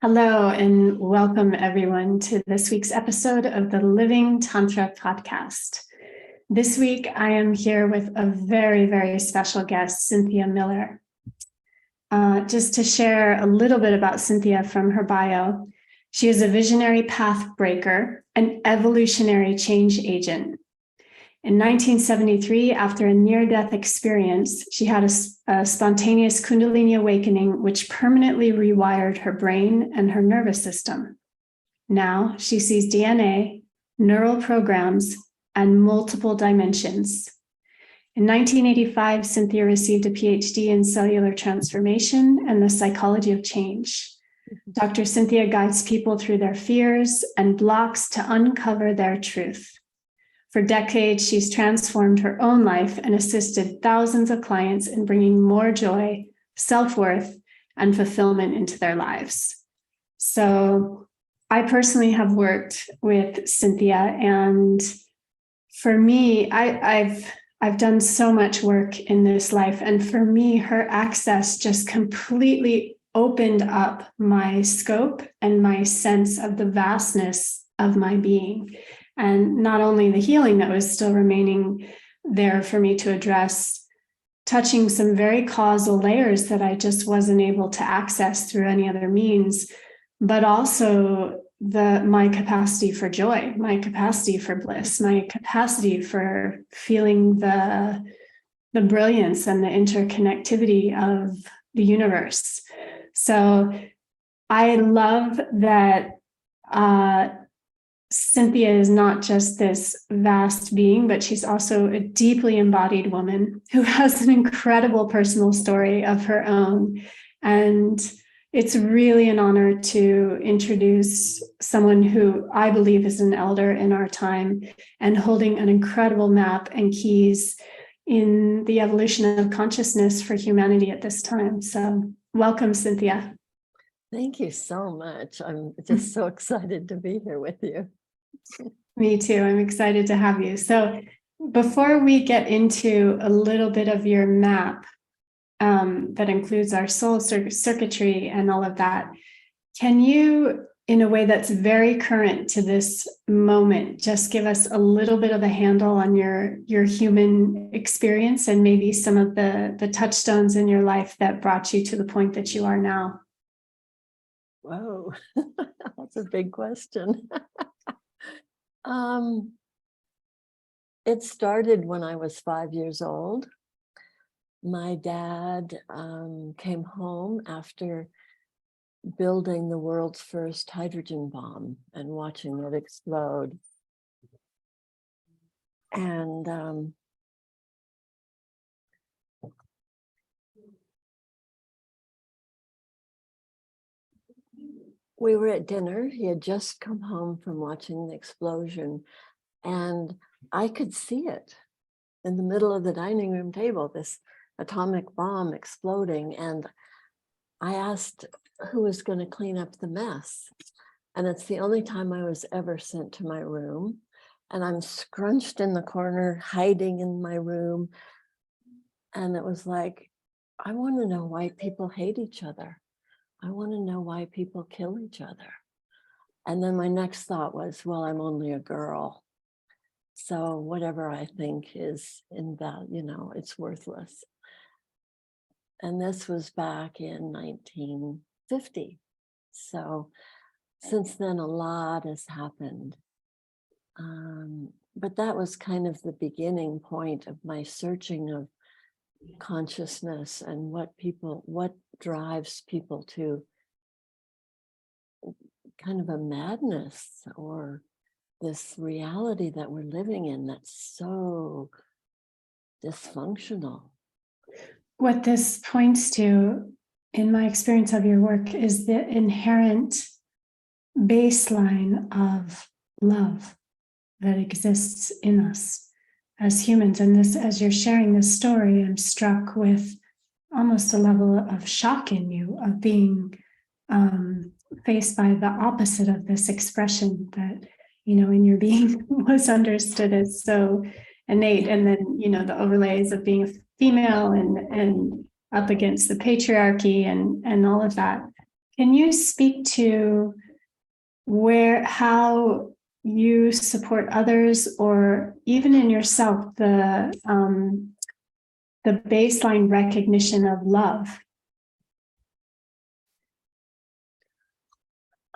Hello, and welcome everyone to this week's episode of the Living Tantra podcast. This week, I am here with a very, very special guest, Cynthia Miller. Just to share a little bit about Cynthia from her bio, she is a visionary path breaker, an evolutionary change agent. In 1973, after a near-death experience, she had a spontaneous Kundalini Awakening, which permanently rewired her brain and her nervous system. Now she sees DNA, neural programs, and multiple dimensions. In 1985, Cynthia received a PhD in cellular transformation and the psychology of change. Dr. Cynthia guides people through their fears and blocks to uncover their truth. For decades, she's transformed her own life and assisted thousands of clients in bringing more joy, self-worth, and fulfillment into their lives. So I personally have worked with Cynthia, and for me, I've done so much work in this life. And for me, her access just completely opened up my scope and my sense of the vastness of my being. And not only the healing that was still remaining there for me to address, touching some very causal layers that I just wasn't able to access through any other means, but also my capacity for joy, my capacity for bliss, my capacity for feeling the brilliance and the interconnectivity of the universe. So I love that Cynthia is not just this vast being, but she's also a deeply embodied woman who has an incredible personal story of her own. And it's really an honor to introduce someone who I believe is an elder in our time and holding an incredible map and keys in the evolution of consciousness for humanity at this time. So welcome, Cynthia. Thank you so much. I'm just so excited to be here with you. Me too. I'm excited to have you. So before we get into a little bit of your map that includes our soul circuitry and all of that, can you, in a way that's very current to this moment, just give us a little bit of a handle on your human experience and maybe some of the touchstones in your life that brought you to the point that you are now? Whoa, that's a big question. It started when I was 5 years old. My dad came home after building the world's first hydrogen bomb and watching it explode. And we were at dinner. He had just come home from watching the explosion, and I could see it in the middle of the dining room table, this atomic bomb exploding. And I asked who was going to clean up the mess. And it's the only time I was ever sent to my room. And I'm scrunched in the corner, hiding in my room. And it was like, I want to know why people hate each other. I want to know why people kill each other. And then my next thought was, well, I'm only a girl. So whatever I think is in that, it's worthless. And this was back in 1950. So since then, a lot has happened. But that was kind of the beginning point of my searching of consciousness and what drives people to kind of a madness or this reality that we're living in that's so dysfunctional. What this points to, in my experience of your work, is the inherent baseline of love that exists in us as humans. And this, as you're sharing this story, I'm struck with almost a level of shock in you of being faced by the opposite of this expression that, in your being was understood as so innate. And then, the overlays of being a female and up against the patriarchy and all of that. Can you speak to how you support others, or even in yourself, the baseline recognition of love?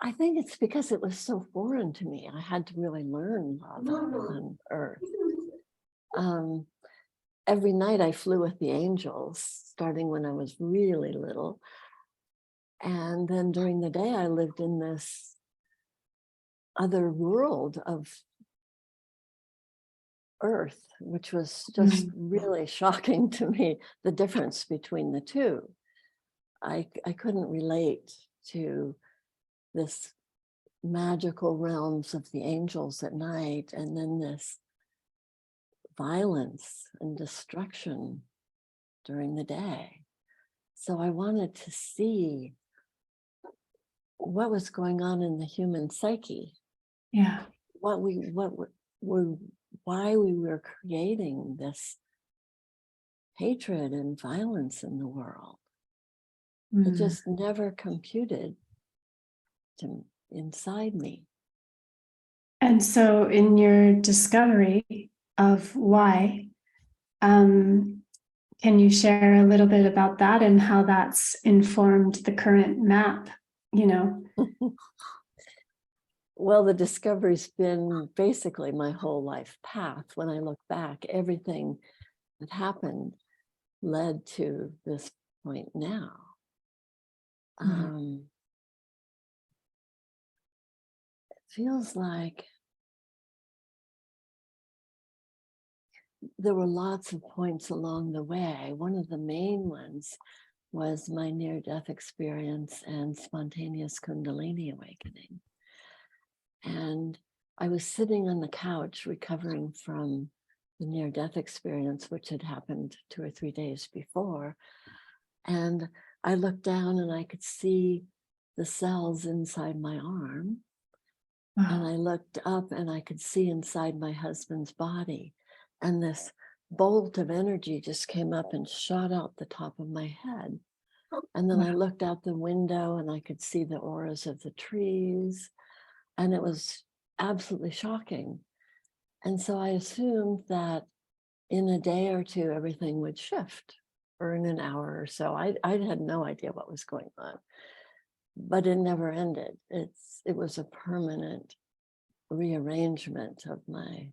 I think it's because it was so foreign to me. I had to really learn love on Earth. Every night I flew with the angels, starting when I was really little. And then during the day, I lived in this other world of Earth, which was just really shocking to me, the difference between the two. I couldn't relate to this magical realms of the angels at night, and then this violence and destruction during the day. So I wanted to see what was going on in the human psyche. Yeah. Why we were creating this hatred and violence in the world. It just never computed inside me. And so in your discovery of why, can you share a little bit about that and how that's informed the current map, Well, the discovery's been basically my whole life path. When I look back, everything that happened led to this point now. It feels like there were lots of points along the way. One of the main ones was my near-death experience and spontaneous Kundalini Awakening. And I was sitting on the couch recovering from the near-death experience, which had happened 2 or 3 days before. And I looked down and I could see the cells inside my arm. Wow. And I looked up and I could see inside my husband's body. And this bolt of energy just came up and shot out the top of my head. And then I looked out the window and I could see the auras of the trees. And it was absolutely shocking. And so I assumed that in a day or two, everything would shift, or in an hour or so. I had no idea what was going on, but it never ended. It was a permanent rearrangement of my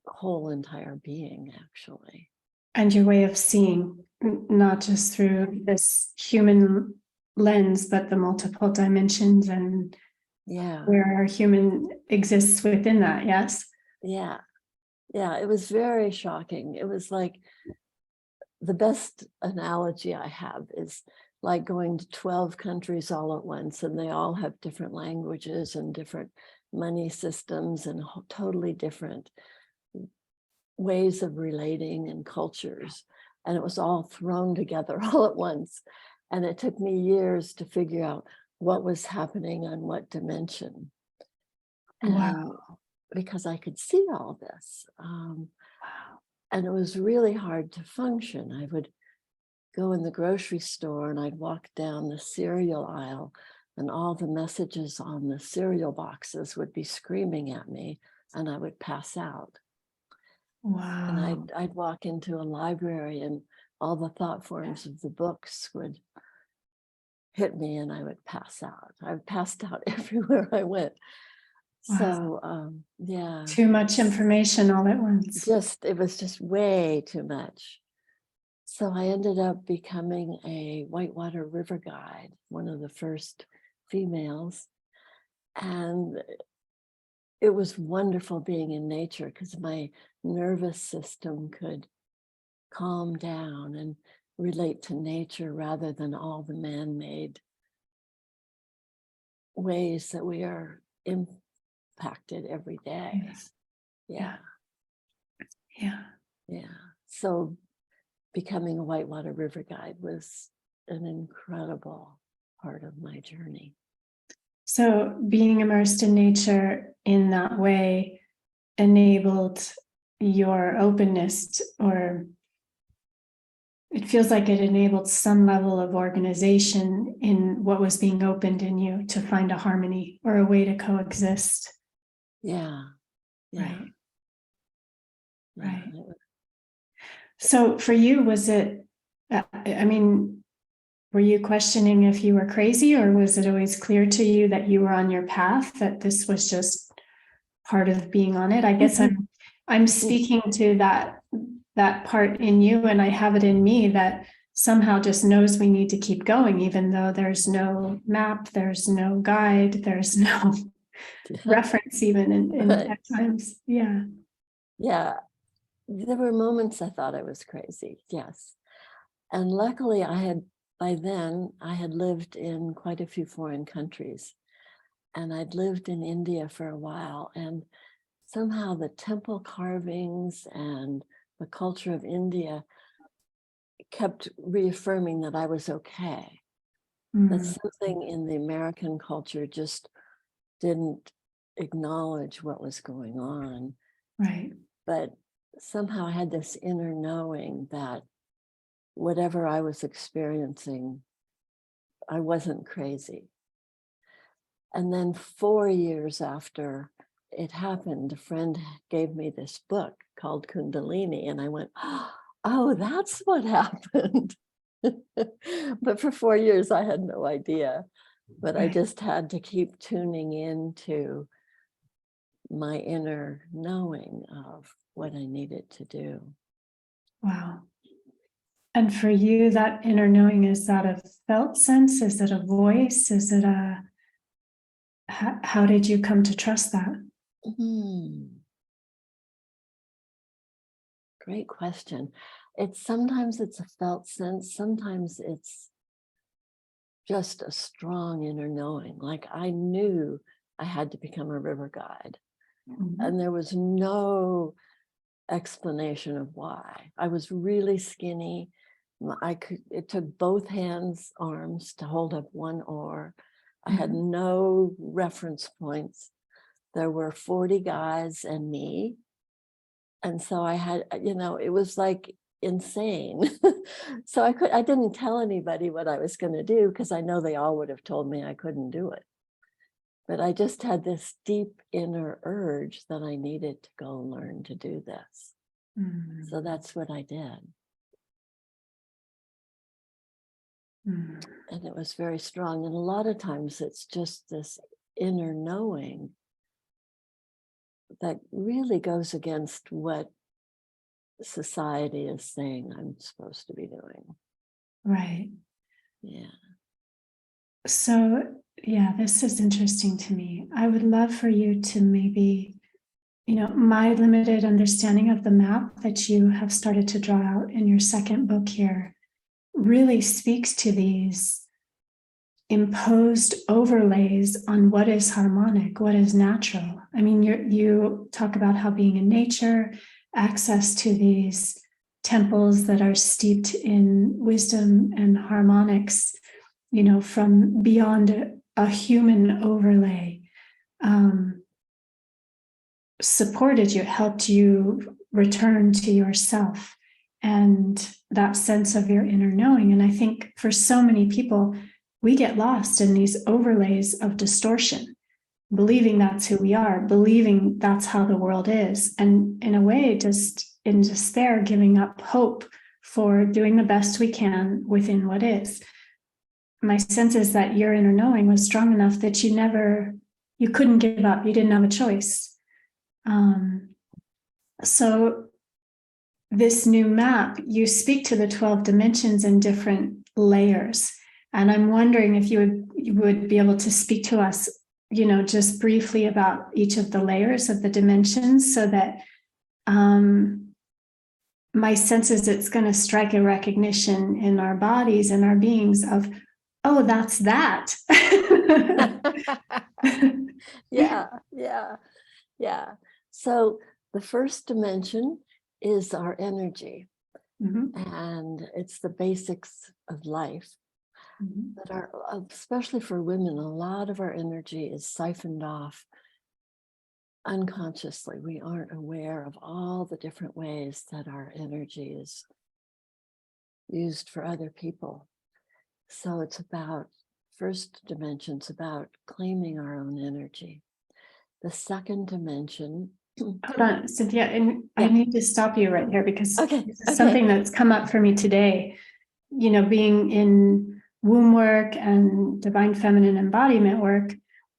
whole entire being, actually. And your way of seeing, not just through this human lens, but the multiple dimensions and where our human exists within that. Yes. Yeah. It was very shocking. It was like, the best analogy I have is like going to 12 countries all at once, and they all have different languages and different money systems and totally different ways of relating and cultures. And it was all thrown together all at once. And it took me years to figure out what was happening on what dimension. Wow. Because I could see all this. And it was really hard to function. I would go in the grocery store and I'd walk down the cereal aisle, and all the messages on the cereal boxes would be screaming at me, and I would pass out. Wow. And I'd walk into a library and all the thought forms of the books would hit me and I would pass out. I passed out everywhere I went. Wow. So, Too much information all at once. It was just way too much. So I ended up becoming a whitewater river guide, one of the first females. And it was wonderful being in nature because my nervous system could calm down and relate to nature rather than all the man-made ways that we are impacted every day. Yeah. So becoming a whitewater river guide was an incredible part of my journey. So being immersed in nature in that way enabled your openness or it feels like it enabled some level of organization in what was being opened in you to find a harmony or a way to coexist. Yeah. Right. Yeah. Right. So for you, was it, I mean, were you questioning if you were crazy, or was it always clear to you that you were on your path, that this was just part of being on it? I guess I'm speaking to that part in you, and I have it in me that somehow just knows we need to keep going, even though there's no map, there's no guide, there's no reference even in at times. Yeah. Yeah. There were moments I thought I was crazy. Yes. And luckily by then I had lived in quite a few foreign countries, and I'd lived in India for a while, and somehow the temple carvings and the culture of India kept reaffirming that I was okay. That something in the American culture just didn't acknowledge what was going on. Right. But somehow I had this inner knowing that whatever I was experiencing, I wasn't crazy. And then 4 years after it happened, a friend gave me this book called Kundalini, and I went, oh, that's what happened. But for 4 years, I had no idea. But I just had to keep tuning into my inner knowing of what I needed to do. Wow. And for you, that inner knowing, is that a felt sense? Is it a voice? Is it how did you come to trust that? Great question. Sometimes it's a felt sense. Sometimes it's just a strong inner knowing. Like I knew I had to become a river guide. And there was no explanation of why. I was really skinny. It took both arms to hold up one oar. I had no reference points. There were 40 guys and me. And so I had, it was like insane. So I didn't tell anybody what I was going to do, because I know they all would have told me I couldn't do it. But I just had this deep inner urge that I needed to go learn to do this. So that's what I did. And it was very strong. And a lot of times it's just this inner knowing that really goes against what society is saying I'm supposed to be doing. Right. Yeah. So, yeah, this is interesting to me. I would love for you to maybe, my limited understanding of the map that you have started to draw out in your second book here really speaks to these imposed overlays on what is harmonic, what is natural. I mean, you talk about how being in nature, access to these temples that are steeped in wisdom and harmonics, from beyond a human overlay, supported you, helped you return to yourself and that sense of your inner knowing. And I think for so many people, we get lost in these overlays of distortion, believing that's who we are, believing that's how the world is. And in a way, just in despair, giving up hope for doing the best we can within what is. My sense is that your inner knowing was strong enough that you couldn't give up. You didn't have a choice. So this new map, you speak to the 12 dimensions in different layers. And I'm wondering if you would be able to speak to us, just briefly about each of the layers of the dimensions, so that my sense is it's going to strike a recognition in our bodies and our beings of, oh, that's that. Yeah. So the first dimension is our energy. And it's the basics of life. But especially for women, a lot of our energy is siphoned off unconsciously. We aren't aware of all the different ways that our energy is used for other people. So it's about, first dimension's about claiming our own energy. The second dimension. Hold on, Cynthia, and I Yeah. need to stop you right here because Okay, this is something that's come up for me today. You know, being in womb work and divine feminine embodiment work,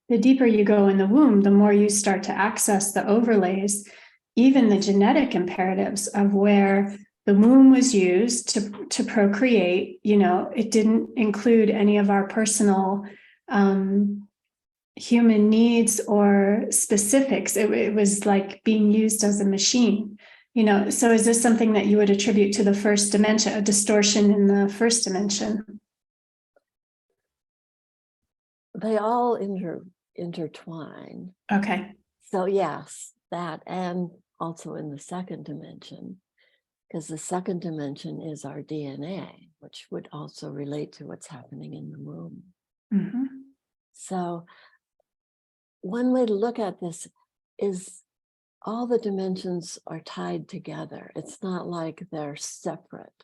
the deeper you go in the womb, the more you start to access the overlays, even the genetic imperatives of where the womb was used to procreate. You know, it didn't include any of our personal human needs or specifics. It was like being used as a machine. You know, so is this something that you would attribute to the first dimension, a distortion in the first dimension? They all intertwine. Okay. So yes, that, and also in the second dimension, because the second dimension is our DNA, which would also relate to what's happening in the womb. Mm-hmm. So one way to look at this is all the dimensions are tied together. It's not like they're separate.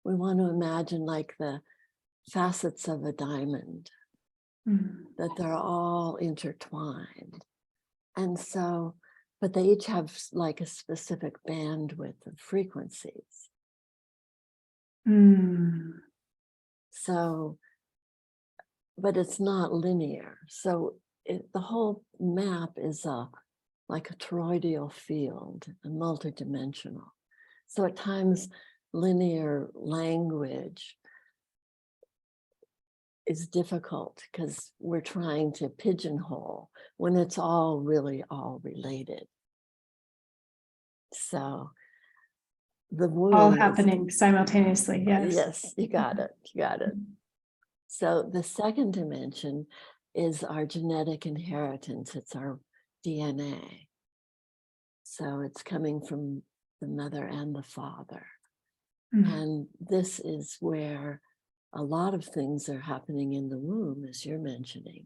We want to imagine like the facets of a diamond, that they're all intertwined. And so, but they each have like a specific bandwidth of frequencies. So, but it's not linear. So the whole map is like a toroidal field, a multidimensional. So at times, linear language is difficult because we're trying to pigeonhole when it's all really all related. So the womb All happening simultaneously. Yes. Yes, you got it. You got it. So the second dimension is our genetic inheritance. It's our DNA. So it's coming from the mother and the father. And this is where a lot of things are happening in the womb, as you're mentioning,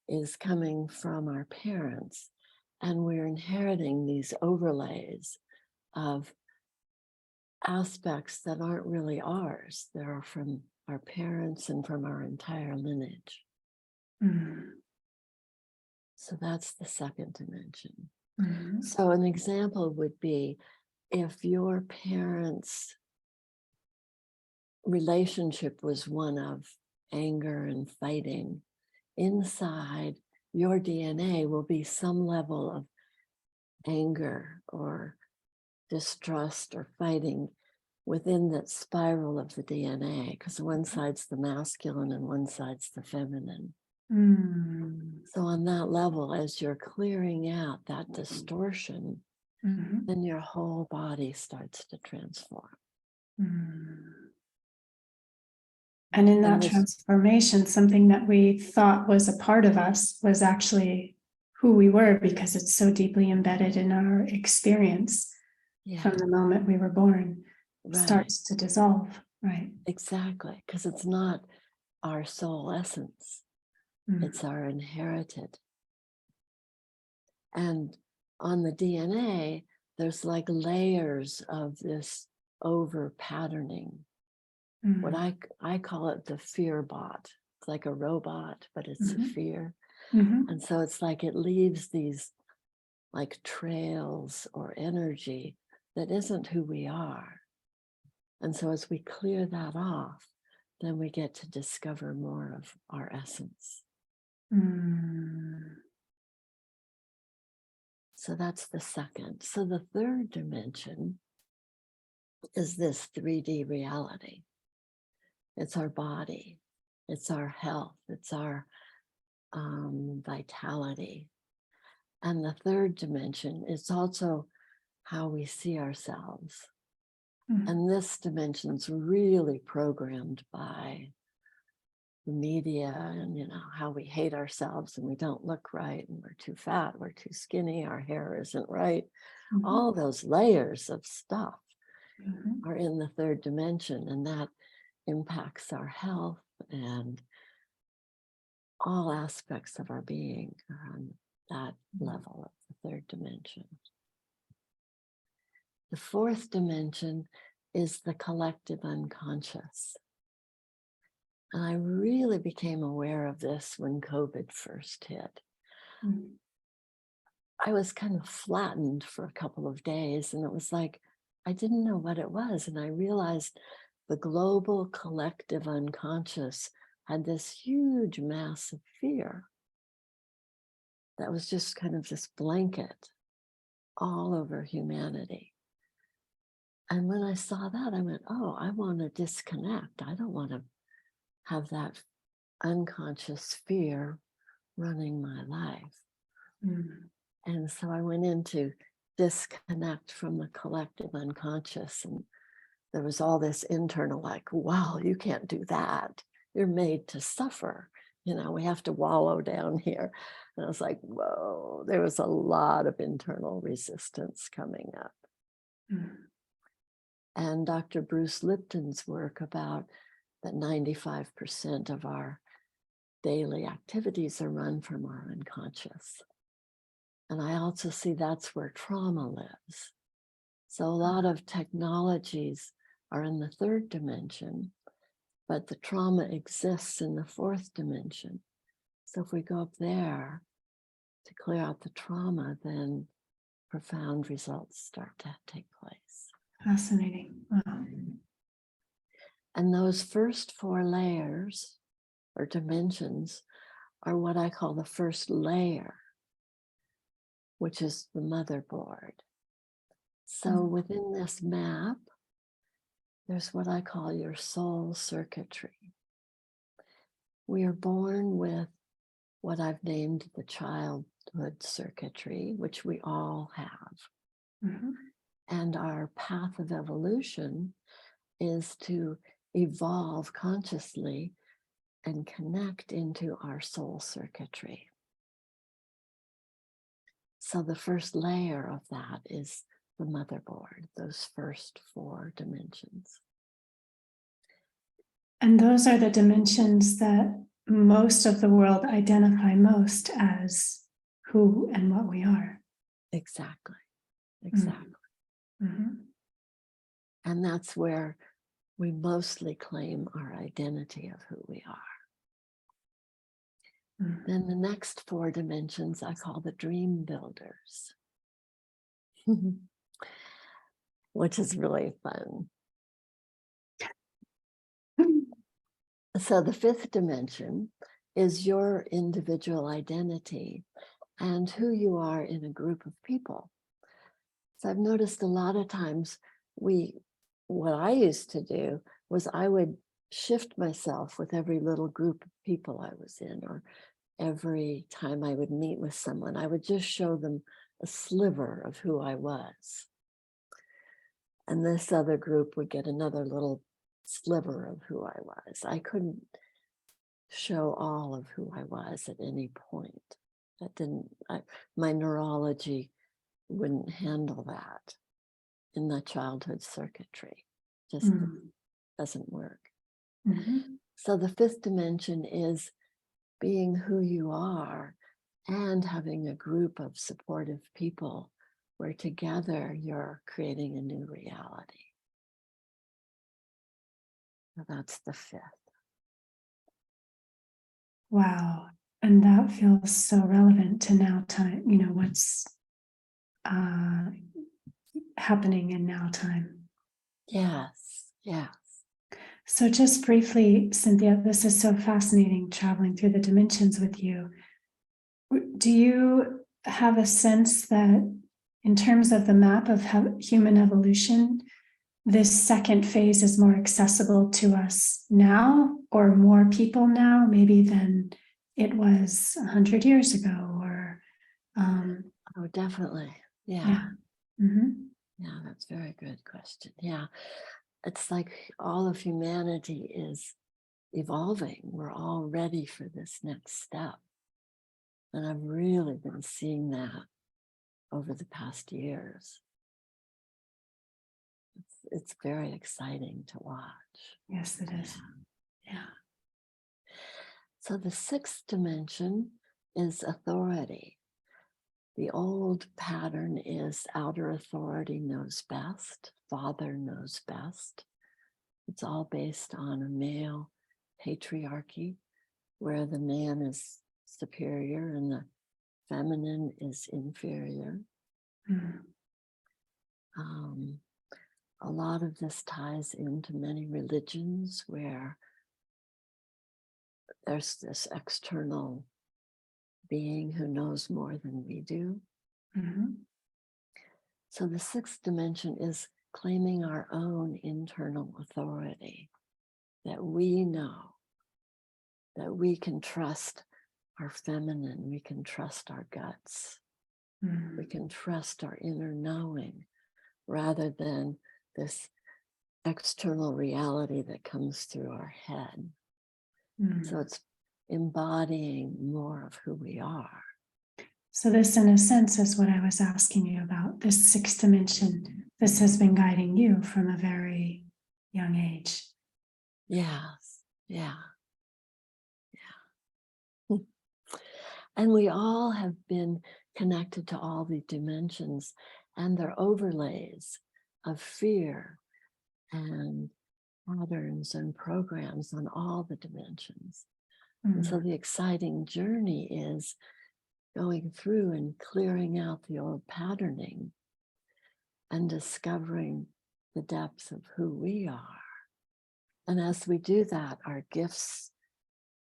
is coming from our parents. And we're inheriting these overlays of aspects that aren't really ours. They're from our parents and from our entire lineage. So that's the second dimension. So an example would be if your parents' relationship was one of anger and fighting, inside your DNA will be some level of anger or distrust or fighting within that spiral of the DNA, because one side's the masculine and one side's the feminine. So on that level, as you're clearing out that distortion, then your whole body starts to transform. And in that transformation, something that we thought was a part of us was actually who we were, because it's so deeply embedded in our experience from the moment we were born. Starts to dissolve, right? Exactly, because it's not our soul essence. It's our inherited. And on the DNA, there's like layers of this over patterning. What I call it the fear bot. It's like a robot, but it's a fear. And so it's like it leaves these like trails or energy that isn't who we are. And so as we clear that off, then we get to discover more of our essence. So that's the second. So the third dimension is this 3D reality. It's our body, it's our health, it's our vitality. And the third dimension is also how we see ourselves. And this dimension's really programmed by the media and, you know, how we hate ourselves and we don't look right and we're too fat, we're too skinny, our hair isn't right. All those layers of stuff are in the third dimension, and that impacts our health and all aspects of our being are on that level of the third dimension. The fourth dimension is the collective unconscious. And I really became aware of this when COVID first hit. Mm. I was kind of flattened for a couple of days, and it was like, I didn't know what it was. And I realized the global collective unconscious had this huge mass of fear that was just kind of this blanket all over humanity. And when I saw that, I went, oh, I want to disconnect. I don't want to have that unconscious fear running my life. Mm. And so I went in to disconnect from the collective unconscious. And there was all this internal, like, wow, you can't do that. You're made to suffer. You know, we have to wallow down here. And I was like, whoa, there was a lot of internal resistance coming up. Mm. And Dr. Bruce Lipton's work about that 95% of our daily activities are run from our unconscious. And I also see that's where trauma lives. So a lot of technologies are in the third dimension, but the trauma exists in the fourth dimension. So if we go up there to clear out the trauma, then profound results start to take place. Fascinating. Wow. And those first 4 layers or dimensions are what I call the first layer, which is the motherboard. So within this map, there's what I call your soul circuitry. We are born with what I've named the childhood circuitry, which we all have. Mm-hmm. And our path of evolution is to evolve consciously and connect into our soul circuitry. So the first layer of that is the motherboard, those first 4 dimensions. And those are the dimensions that most of the world identify most as who and what we are. Exactly. Mm-hmm. And that's where we mostly claim our identity of who we are. Mm-hmm. Then the next 4 dimensions I call the dream builders, which is really fun. So the 5th dimension is your individual identity and who you are in a group of people. So I've noticed a lot of times what I used to do was I would shift myself with every little group of people I was in, or every time I would meet with someone, I would just show them a sliver of who I was. And this other group would get another little sliver of who I was. I couldn't show all of who I was at any point. My neurology wouldn't handle that in the childhood circuitry. Just doesn't work. Mm-hmm. So the 5th dimension is being who you are and having a group of supportive people where together you're creating a new reality. So that's the 5th. Wow. And that feels so relevant to now time, what's happening in now time. Yes. So just briefly, Cynthia, this is so fascinating traveling through the dimensions with you. Do you have a sense that in terms of the map of human evolution, this second phase is more accessible to us now, or more people now, maybe than it was 100 years ago, or Oh, definitely. yeah. Mm-hmm. Yeah, that's a very good question. Yeah, it's like all of humanity is evolving. We're all ready for this next step. And I've really been seeing that over the past years. It's very exciting to watch. Yes, it is. Yeah. So the 6th dimension is authority. The old pattern is outer authority knows best, father knows best. It's all based on a male patriarchy where the man is superior and the feminine is inferior. Mm. A lot of this ties into many religions where there's this external being who knows more than we do. Mm-hmm. So the sixth dimension is claiming our own internal authority, that we know, that we can trust our feminine, we can trust our guts, Mm-hmm. we can trust our inner knowing, rather than this external reality that comes through our head. Mm-hmm. So it's embodying more of who we are. So this, in a sense, is what I was asking you about, this sixth dimension. This has been guiding you from a very young age. Yes, yeah. And we all have been connected to all the dimensions and their overlays of fear and patterns and programs on all the dimensions. And so the exciting journey is going through and clearing out the old patterning and discovering the depth of who we are. And as we do that, our gifts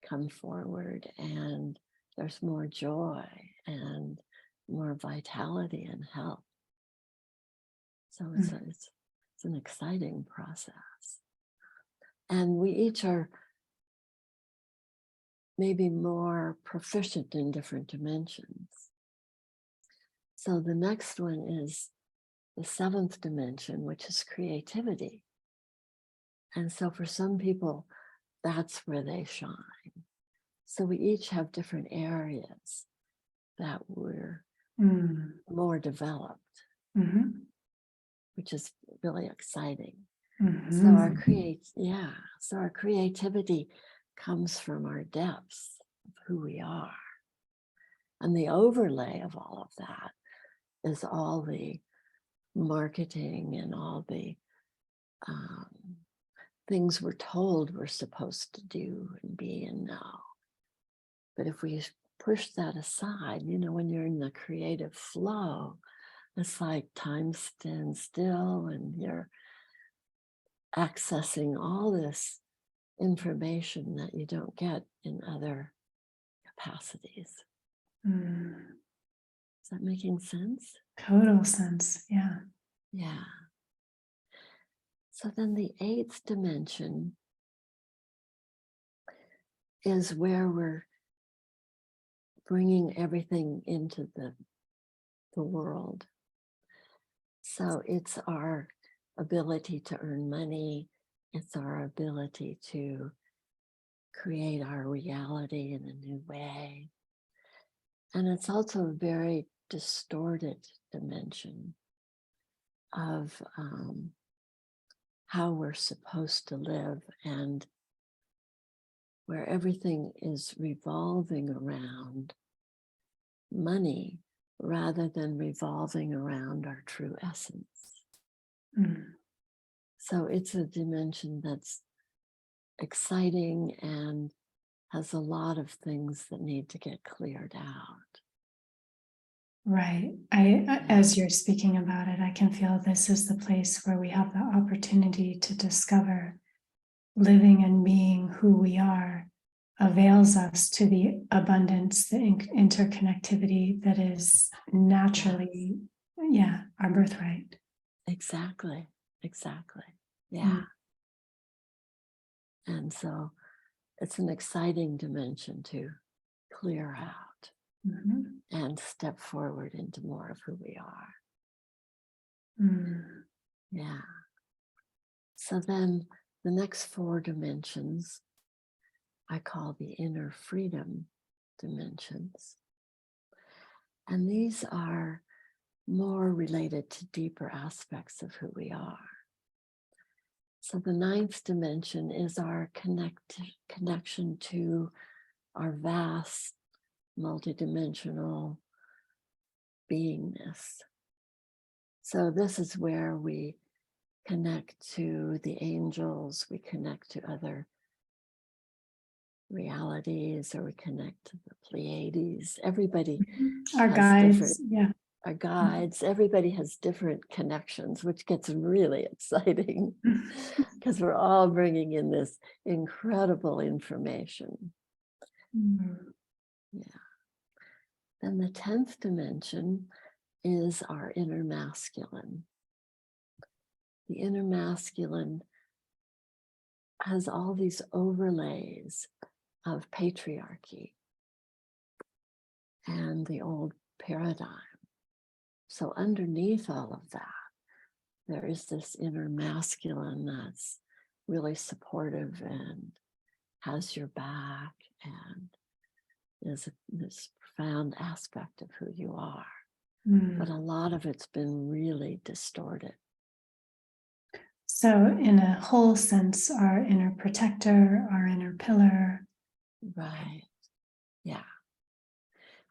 come forward and there's more joy and more vitality and health. So it's an exciting process. And we each are maybe more proficient in different dimensions. So the next one is the seventh dimension, which is creativity. And so for some people, that's where they shine. So we each have different areas that we're more developed, which is really exciting. So our creativity comes from our depths of who we are. And the overlay of all of that is all the marketing and all the things we're told we're supposed to do and be and know. But if we push that aside, when you're in the creative flow, it's like time stands still and you're accessing all this information that you don't get in other capacities. Is that making sense? Total sense, yeah. Yeah. So then the eighth dimension is where we're bringing everything into the world. So it's our ability to earn money. It's our ability to create our reality in a new way. And it's also a very distorted dimension of how we're supposed to live and where everything is revolving around money rather than revolving around our true essence. So it's a dimension that's exciting and has a lot of things that need to get cleared out. Right. As you're speaking about it, I can feel this is the place where we have the opportunity to discover living and being who we are avails us to the abundance, the interconnectivity that is naturally, our birthright. Exactly. Yeah. And so it's an exciting dimension to clear out and step forward into more of who we are. Yeah. So then the next four dimensions I call the inner freedom dimensions. And these are more related to deeper aspects of who we are. So the ninth dimension is our connection to our vast, multidimensional beingness. So this is where we connect to the angels, we connect to other realities, or we connect to the Pleiades. Everybody Our has guides, yeah. Our guides, everybody has different connections, which gets really exciting because we're all bringing in this incredible information. Yeah. Then the 10th dimension is our inner masculine. The inner masculine has all these overlays of patriarchy and the old paradigm. So underneath all of that, there is this inner masculine that's really supportive and has your back and is this profound aspect of who you are. But a lot of it's been really distorted. So in a whole sense, our inner protector, our inner pillar. Right. Yeah.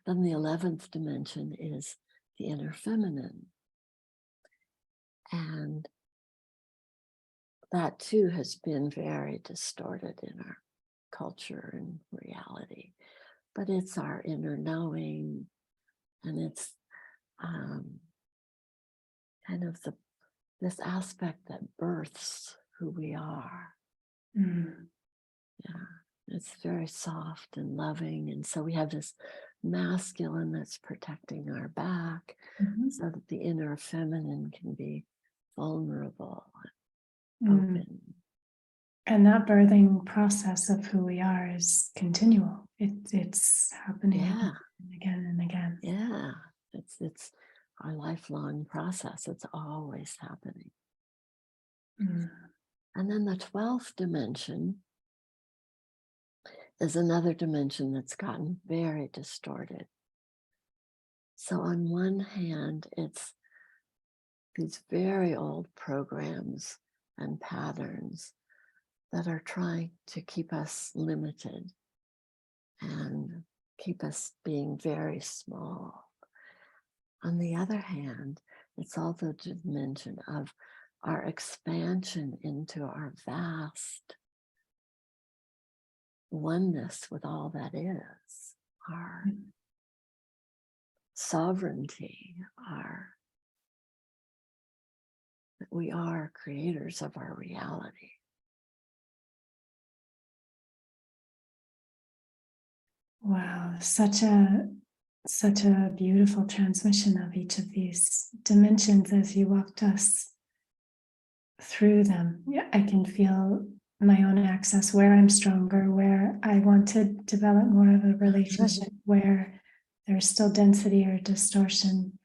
Then the 11th dimension is the inner feminine. And that too has been very distorted in our culture and reality. But it's our inner knowing, and it's kind of this aspect that births who we are. Yeah, it's very soft and loving. And so we have this masculine that's protecting our back so that the inner feminine can be vulnerable and open. And that birthing process of who we are is continual. It's happening again and again and again. Yeah, it's our lifelong process. It's always happening. And then the 12th dimension is another dimension that's gotten very distorted. So on one hand, it's these very old programs and patterns that are trying to keep us limited and keep us being very small. On the other hand, it's also the dimension of our expansion into our vast oneness with all that is, our sovereignty, that we are creators of our reality. Wow, such a beautiful transmission of each of these dimensions as you walked us through them. Yeah, I can feel my own access, where I'm stronger, where I want to develop more of a relationship, where there's still density or distortion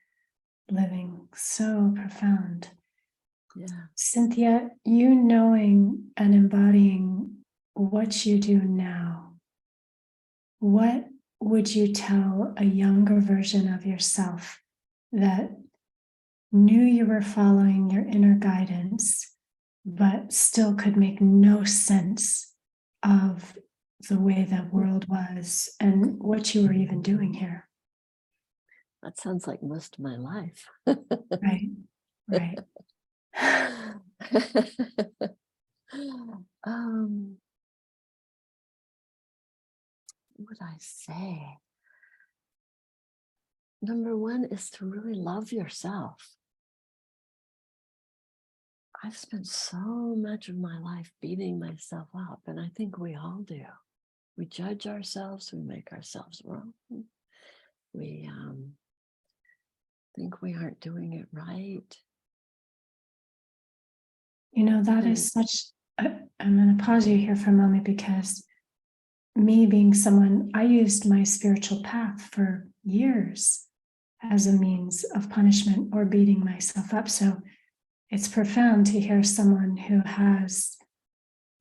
living. So profound. Yeah. Cynthia, you knowing and embodying what you do now, what would you tell a younger version of yourself that knew you were following your inner guidance, but still could make no sense of the way the world was and what you were even doing here? That sounds like most of my life. Right, right. What would I say? Number one is to really love yourself. I've spent so much of my life beating myself up, and I think we all do. We judge ourselves, we make ourselves wrong. We think we aren't doing it right. You know, that is such, I'm going to pause you here for a moment, because me being someone, I used my spiritual path for years as a means of punishment or beating myself up. So it's profound to hear someone who has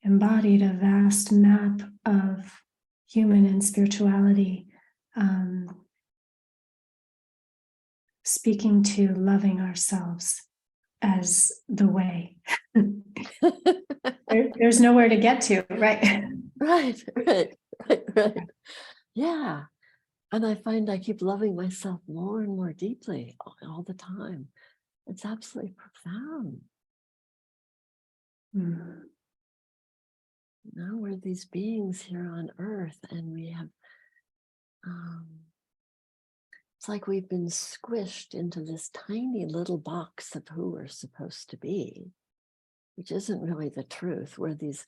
embodied a vast map of human and spirituality, speaking to loving ourselves as the way. There's nowhere to get to, right? Right. Yeah. And I find I keep loving myself more and more deeply all the time. It's absolutely profound. Mm. Now we're these beings here on earth, and we have, it's like we've been squished into this tiny little box of who we're supposed to be, which isn't really the truth. We're these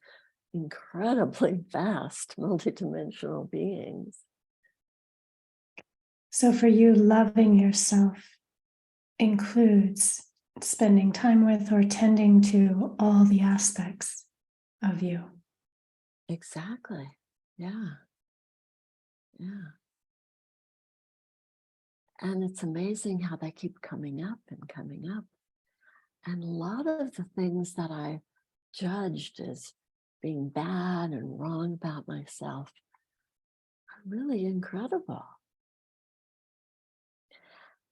incredibly vast, multidimensional beings. So for you, loving yourself includes spending time with or tending to all the aspects of you. Exactly. Yeah. Yeah. And it's amazing how they keep coming up and coming up. And a lot of the things that I judged as being bad and wrong about myself are really incredible.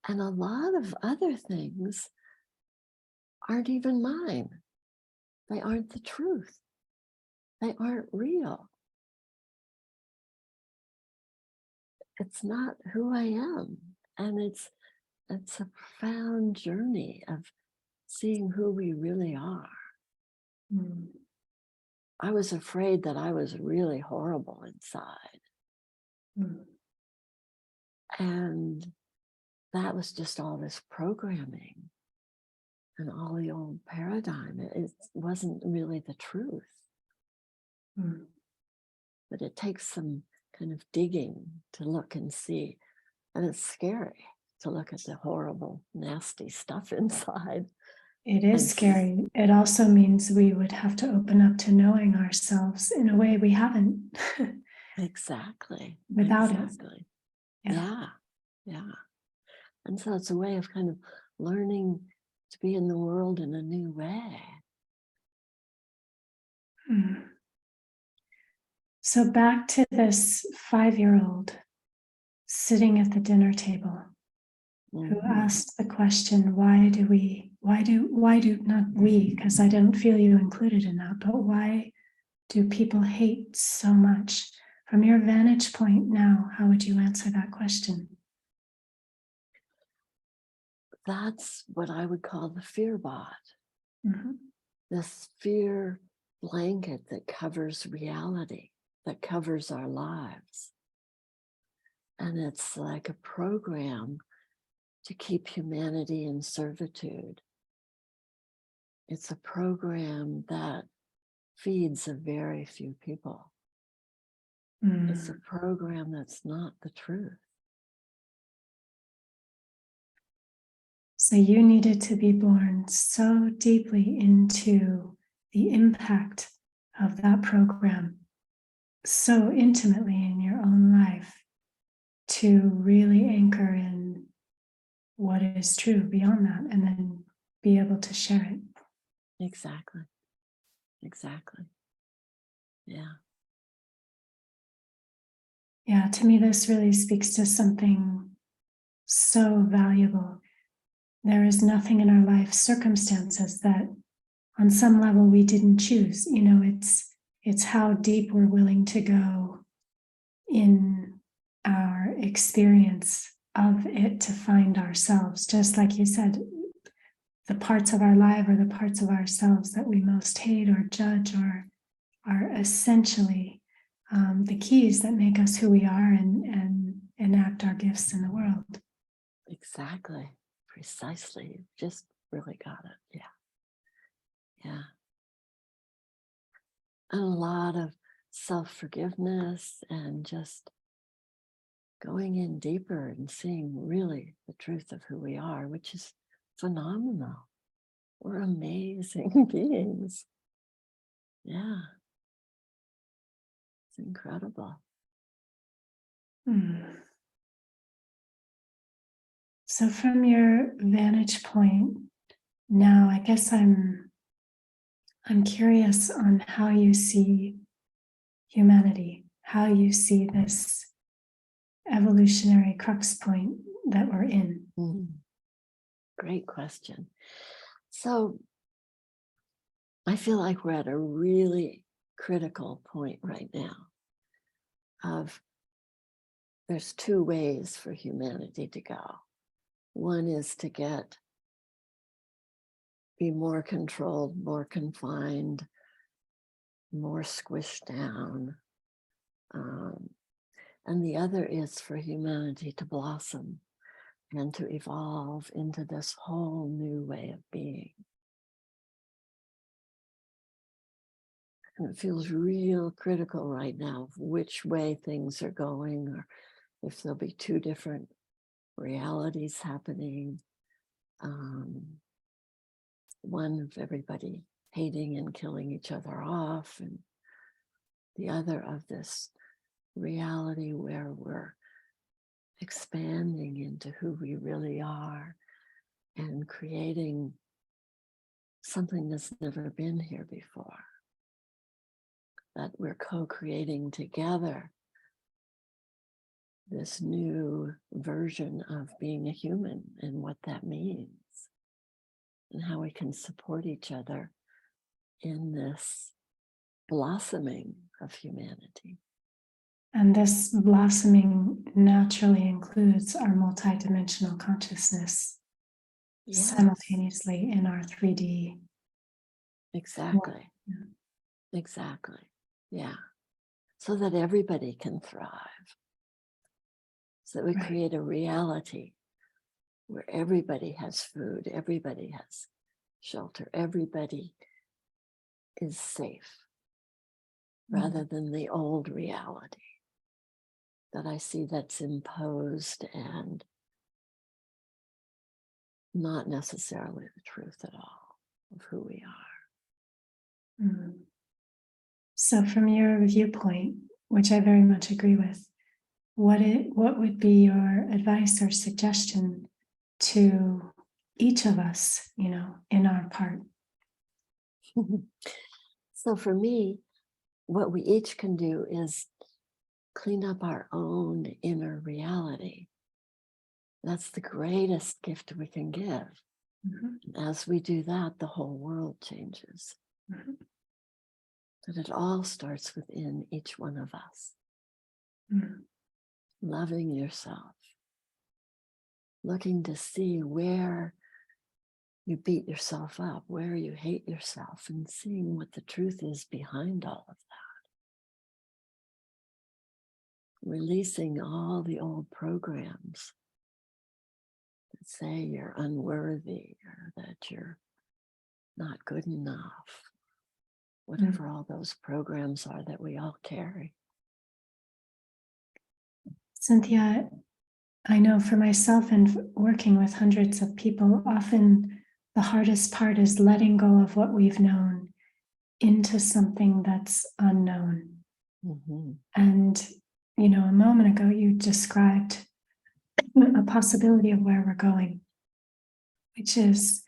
And a lot of other things aren't even mine. They aren't the truth. They aren't real. It's not who I am. And it's a profound journey of seeing who we really are. Mm. I was afraid that I was really horrible inside. Mm. And that was just all this programming and all the old paradigm. It wasn't really the truth. Mm. But it takes some kind of digging to look and see. And it's scary to look at the horrible, nasty stuff inside. It is scary. It also means we would have to open up to knowing ourselves in a way we haven't. Exactly. Without exactly. it. Yeah. Yeah. And so it's a way of kind of learning to be in the world in a new way. Mm. So back to this 5-year-old sitting at the dinner table who asked the question, why do not we, because I don't feel you included in that, but why do people hate so much? From your vantage point now, how would you answer that question? That's what I would call the fear bot. Mm-hmm. This fear blanket that covers reality, that covers our lives. And it's like a program to keep humanity in servitude. It's a program that feeds a very few people. It's a program that's not the truth. So you needed to be born so deeply into the impact of that program, so intimately in your own life, to really anchor in what is true beyond that, and then be able to share it. Exactly. Exactly. Yeah. Yeah, to me, this really speaks to something so valuable. There is nothing in our life circumstances that on some level we didn't choose. You know, it's how deep we're willing to go in our experience of it to find ourselves. Just like you said, the parts of our life or the parts of ourselves that we most hate or judge or are essentially the keys that make us who we are and enact our gifts in the world. Exactly. Precisely. You just really got it. Yeah. Yeah. And a lot of self-forgiveness and just going in deeper and seeing really the truth of who we are, which is phenomenal. We're amazing beings. Yeah. It's incredible. So from your vantage point now, I guess I'm curious on how you see humanity, how you see this evolutionary crux point that we're in. Great question. So I feel like we're at a really critical point right now of there's two ways for humanity to go. One is to be more controlled, more confined, more squished down. And the other is for humanity to blossom and to evolve into this whole new way of being. And it feels real critical right now of which way things are going, or if there'll be two different realities happening. One of everybody hating and killing each other off, and the other of this reality where we're expanding into who we really are and creating something that's never been here before, that we're co-creating together this new version of being a human and what that means, and how we can support each other in this blossoming of humanity. And this blossoming naturally includes our multidimensional consciousness simultaneously in our 3D. Exactly. Yeah. Exactly. Yeah. So that everybody can thrive. So that we create a reality where everybody has food, everybody has shelter, everybody is safe, rather than the old reality that I see that's imposed and not necessarily the truth at all of who we are. So from your viewpoint, which I very much agree with, what would be your advice or suggestion to each of us, in our part? So for me, what we each can do is clean up our own inner reality. That's the greatest gift we can give. As we do that, the whole world changes. That it all starts within each one of us. Loving yourself, looking to see where you beat yourself up, where you hate yourself, and seeing what the truth is behind all of that. Releasing all the old programs that say you're unworthy or that you're not good enough. Whatever all those programs are that we all carry. Cynthia, I know for myself and working with hundreds of people, often the hardest part is letting go of what we've known into something that's unknown. And, a moment ago, you described a possibility of where we're going, which is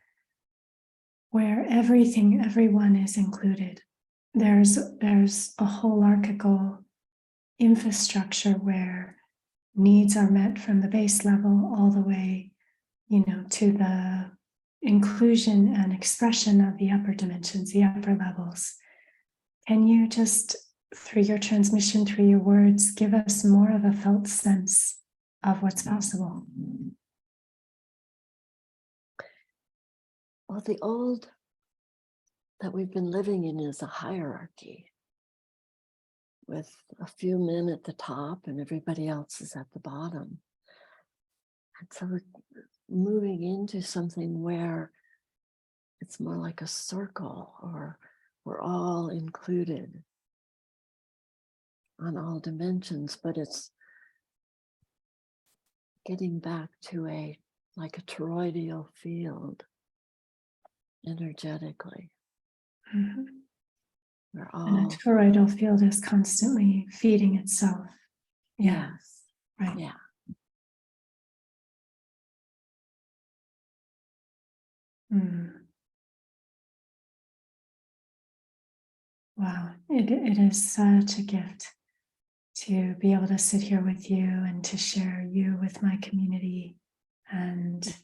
where everyone is included. There's a hierarchical infrastructure where needs are met from the base level all the way, to the inclusion and expression of the upper dimensions, the upper levels. Can you just, through your transmission, through your words, give us more of a felt sense of what's possible? Well, the old that we've been living in is a hierarchy with a few men at the top and everybody else is at the bottom. And so we're moving into something where it's more like a circle, or we're all included on all dimensions, but it's getting back to like a toroidal field energetically. We're all, and a toroidal field is constantly feeding itself. Yes. Right. Yeah. Wow, it is such a gift to be able to sit here with you and to share you with my community, and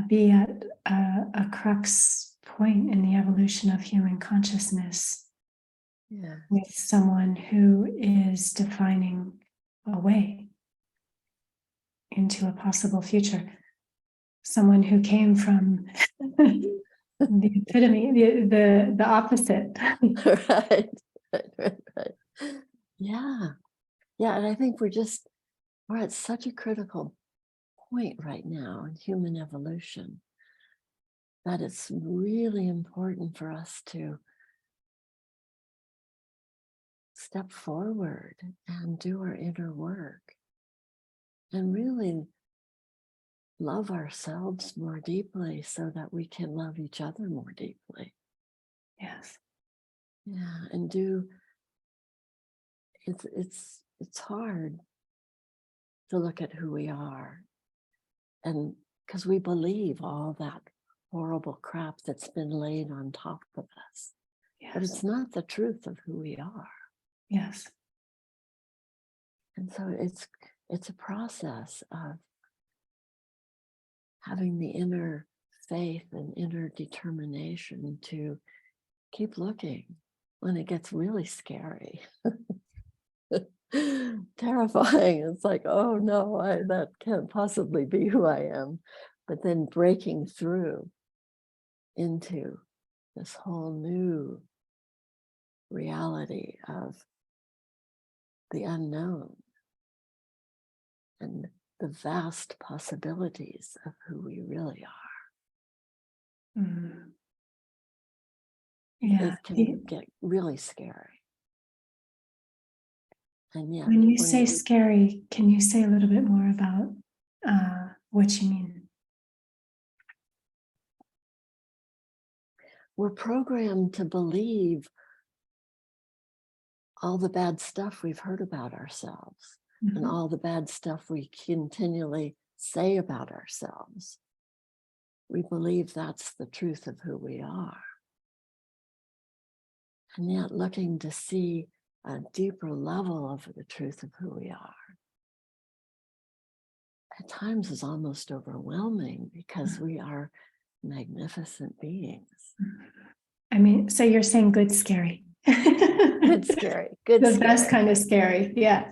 be at a crux point in the evolution of human consciousness with someone who is defining away into a possible future. Someone who came from the epitome, the opposite. Right. Right. Yeah. Yeah. And I think we're at such a critical point right now in human evolution that it's really important for us to step forward and do our inner work and really love ourselves more deeply so that we can love each other more deeply. Yes. Yeah. And it's hard to look at who we are, and because we believe all that horrible crap that's been laid on top of us. Yes. But it's not the truth of who we are. Yes. And so it's a process of having the inner faith and inner determination to keep looking when it gets really scary. Terrifying. It's like, oh no, that can't possibly be who I am. But then breaking through into this whole new reality of the unknown and the vast possibilities of who we really are. Mm. Yeah. It can get really scary. And yet, When you say scary, can you say a little bit more about what you mean? We're programmed to believe all the bad stuff we've heard about ourselves and all the bad stuff we continually say about ourselves. We believe that's the truth of who we are. And yet looking to see a deeper level of the truth of who we are at times is almost overwhelming because we are magnificent beings. I mean, so you're saying good scary. Good scary. Good the scary. best kind of scary. Yeah.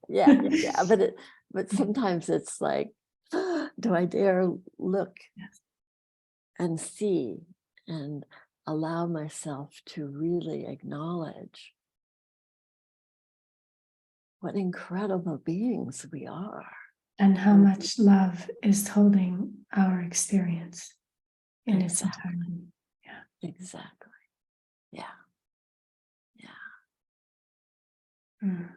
Yeah. But sometimes it's like, do I dare look and see and allow myself to really acknowledge what incredible beings we are. And how much love is holding our experience in its entirety. Yeah. Exactly. Yeah. Mm.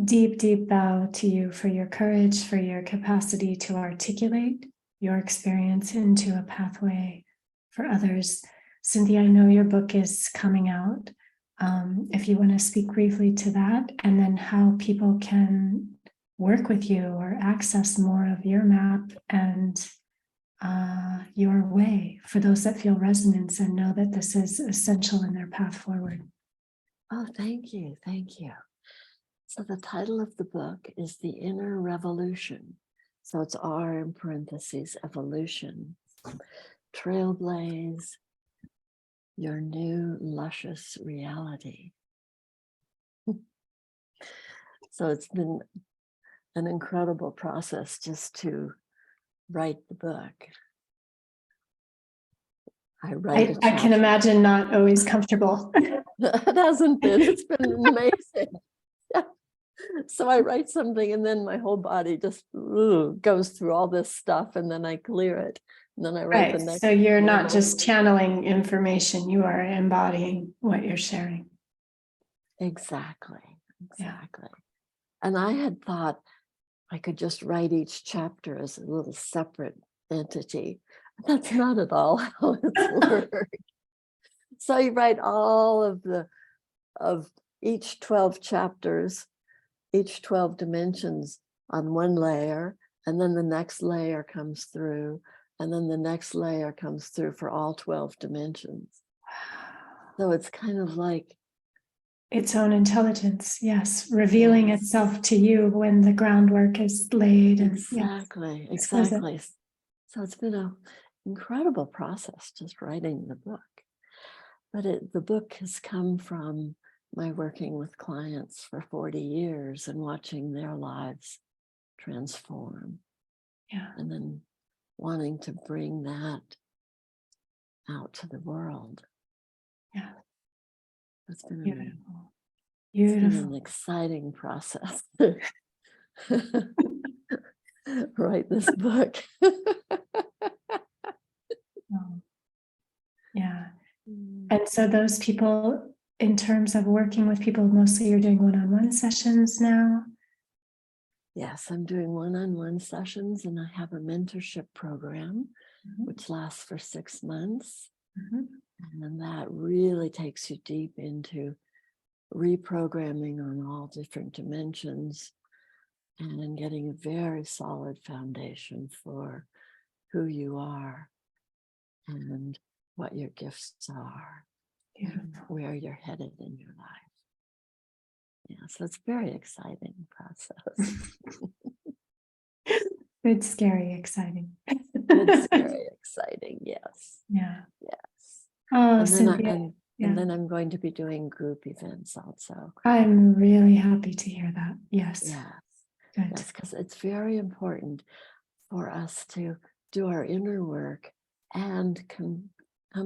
Deep, deep bow to you for your courage, for your capacity to articulate your experience into a pathway for others. Cynthia, I know your book is coming out. If you want to speak briefly to that, and then how people can work with you or access more of your map and your way for those that feel resonance and know that this is essential in their path forward. Oh, thank you. Thank you. So the title of the book is The Inner Revolution. So it's R in parentheses, evolution. Trailblaze your new luscious reality. So it's been an incredible process just to write the book. I can imagine not always comfortable. It hasn't been. It's been amazing. Yeah. So I write something and then my whole body just goes through all this stuff and then I clear it. And then I write the next. So you're not just channeling information, you are embodying what you're sharing. Exactly. Yeah. And I had thought I could just write each chapter as a little separate entity. That's not at all how it's worked. So you write all of each 12 chapters, each 12 dimensions on one layer, and then the next layer comes through, and then the next layer comes through for all 12 dimensions. So it's kind of like its own intelligence, yes, revealing itself to you when the groundwork is laid. And exactly. So it's been an incredible process just writing the book. But the book has come from my working with clients for 40 years and watching their lives transform. Yeah. And then wanting to bring that out to the world. Yeah. It's been Beautiful. It's been an Beautiful. exciting process. Write this book. Oh, yeah. And so those people, in terms of working with people, mostly you're doing one-on-one sessions now? Yes, I'm doing one-on-one sessions, and I have a mentorship program, which lasts for 6 months. And that really takes you deep into reprogramming on all different dimensions and getting a very solid foundation for who you are and what your gifts are, and where you're headed in your life. Yeah, so it's a very exciting process. It's scary, exciting. It's very exciting, yes. Yeah. Yes. Oh, And Cynthia. then I'm going to be doing group events also. I'm really happy to hear that. Yes. Yes. Good. Yes, because it's very important for us to do our inner work and come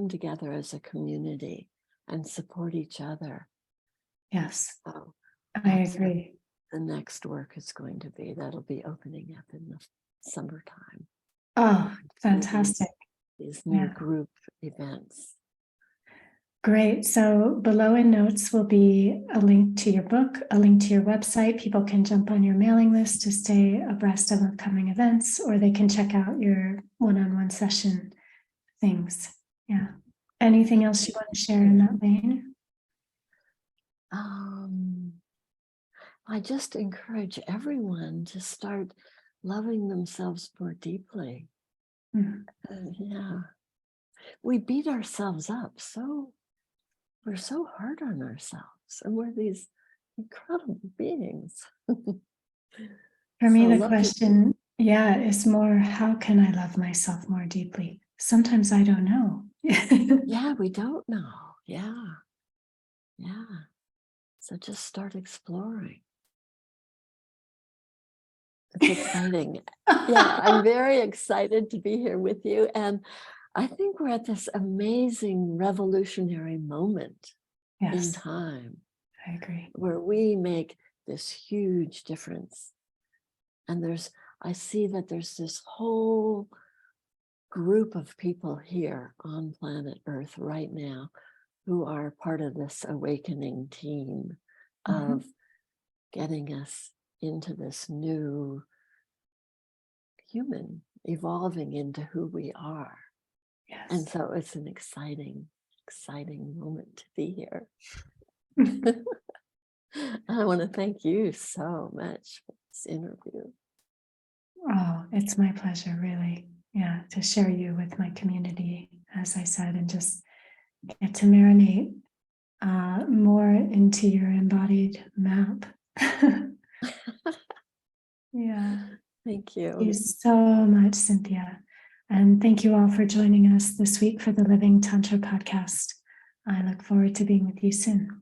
together as a community and support each other. Yes. So I agree. the next work is going to be, that'll be opening up in the summertime. Oh, fantastic. These new group events. Great. So below in notes will be a link to your book, a link to your website. People can jump on your mailing list to stay abreast of upcoming events, or they can check out your one-on-one session things. Yeah. Anything else you want to share in that vein? I just encourage everyone to start loving themselves more deeply. Yeah. We beat ourselves up we're so hard on ourselves, and we're these incredible beings. For me, the question, is more, how can I love myself more deeply? Sometimes I don't know. Yeah, we don't know. Yeah. So just start exploring. It's exciting. Yeah, I'm very excited to be here with you. And I think we're at this amazing revolutionary moment in time. I agree. Where we make this huge difference. And I see that there's this whole group of people here on planet Earth right now who are part of this awakening team of getting us into this new human, evolving into who we are. Yes. And so it's an exciting moment to be here. I want to thank you so much for this interview. Oh, it's my pleasure, really. Yeah, to share you with my community, as I said, and just get to marinate more into your embodied map. Yeah. Thank you. Thank you so much, Cynthia. And thank you all for joining us this week for the Living Tantra podcast. I look forward to being with you soon.